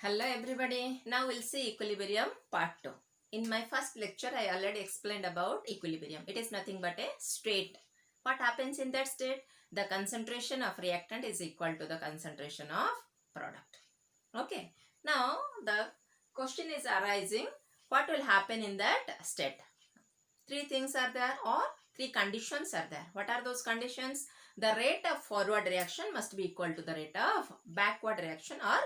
Hello everybody. Now we'll see equilibrium part 2. In my first lecture I already explained about equilibrium. It is nothing but a state. What happens in that state? The concentration of reactant is equal to the concentration of product. Okay. Now the question is arising, what will happen in that state? Three things are there or three conditions are there. What are those conditions? The rate of forward reaction must be equal to the rate of backward reaction or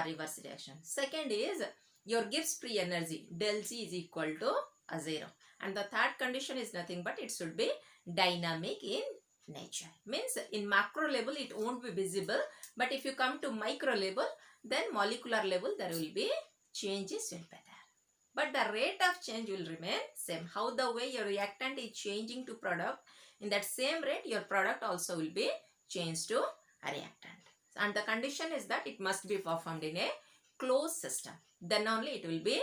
reverse reaction. Second is your Gibbs free energy del G is equal to 0. And the third condition is nothing but it should be dynamic in nature. Means in macro level it won't be visible, but if you come to micro level, then molecular level there will be changes will be there. But the rate of change will remain same. How the way your reactant is changing to product, in that same rate your product also will be changed to a reactant. And the condition is that it must be performed in a closed system. Then only it will be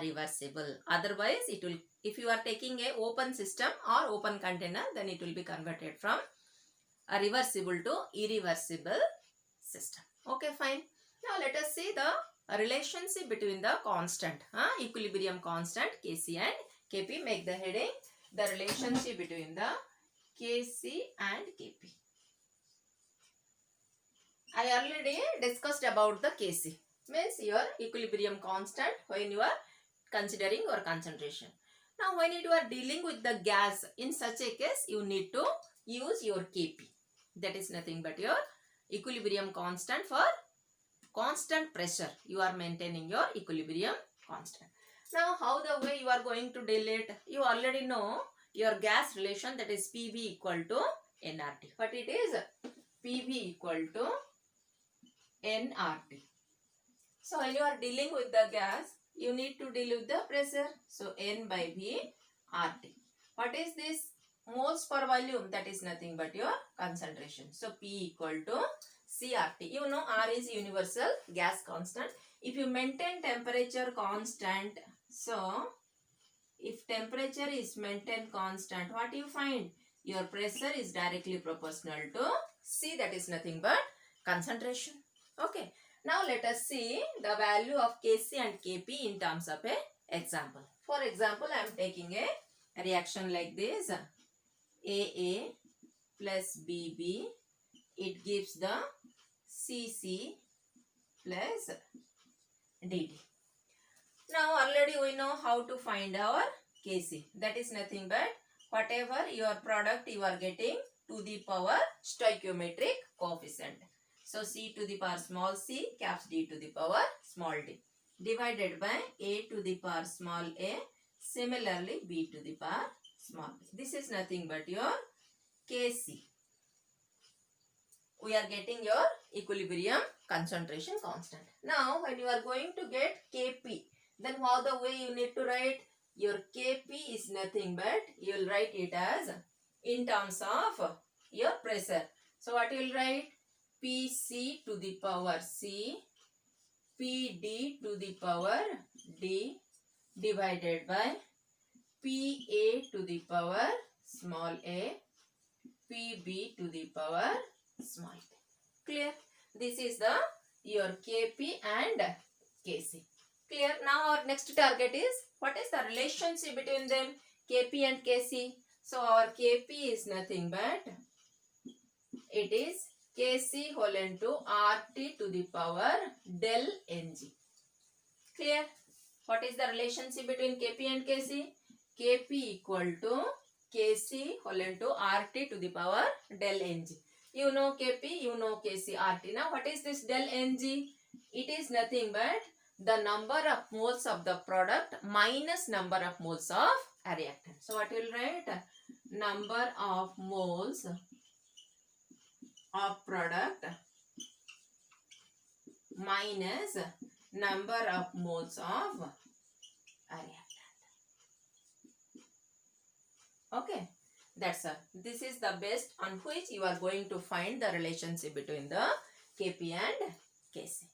reversible. Otherwise, it will, if you are taking a open system or open container, then it will be converted from a reversible to irreversible system. Okay, fine. Now let us see the relationship between the constant, equilibrium constant Kc and Kp. Make the heading the relationship between the Kc and Kp. I already discussed about the Kc, means your equilibrium constant when you are considering your concentration. Now when you are dealing with the gas, in such a case you need to use your Kp. That is nothing but your equilibrium constant. For constant pressure you are maintaining your equilibrium constant. Now how the way you are going to deal it? You already know your gas relation, that is Pv equal to nRT. What it is? Pv equal to nRT. So when you are dealing with the gas, you need to deal with the pressure. So N by V RT. What is this? Moles per volume, that is nothing but your concentration. So P equal to CRT. You know R is universal gas constant. If you maintain temperature constant, so if temperature is maintained constant, what you find? Your pressure is directly proportional to C, that is nothing but concentration. Okay. Now let us see the value of Kc and Kp in terms of a example. For example, I am taking a reaction like this. AA plus BB, it gives the CC plus DD. Now already we know how to find our Kc. That is nothing but whatever your product you are getting to the power stoichiometric coefficient. So C to the power small c caps D to the power small d divided by A to the power small a, similarly B to the power small b. This is nothing but your Kc. We are getting your equilibrium concentration constant. Now when you are going to get Kp, then how the way you need to write? Your Kp is nothing but you will write it as in terms of your pressure. So what you will write? Pc to the power C, Pd to the power D divided by Pa to the power small a, Pb to the power small b. Clear? This is the your Kp and Kc. Clear? Now our next target is, what is the relationship between them? Kp and Kc. So our Kp is nothing but it is Kc whole into RT to the power del Ng. Clear? What is the relationship between Kp and Kc? Kp equal to Kc whole into RT to the power del Ng. You know Kp, you know Kc, RT. Now what is this del Ng? It is nothing but the number of moles of the product minus number of moles of a reactant. So what you will write? Number of moles of product minus number of moles of a reactant. Okay, that's all. This is the best on which you are going to find the relationship between the Kp and Kc.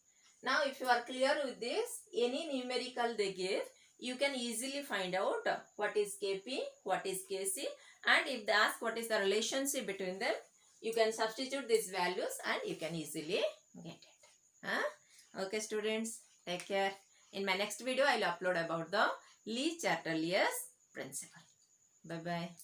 Now if you are clear with this, any numerical they give, you can easily find out what is Kp, what is Kc, and if they ask what is the relationship between them, you can substitute these values and you can easily get it. Okay students. Take care. In my next video, I will upload about the Lee-Chatterley's principle. Bye-bye.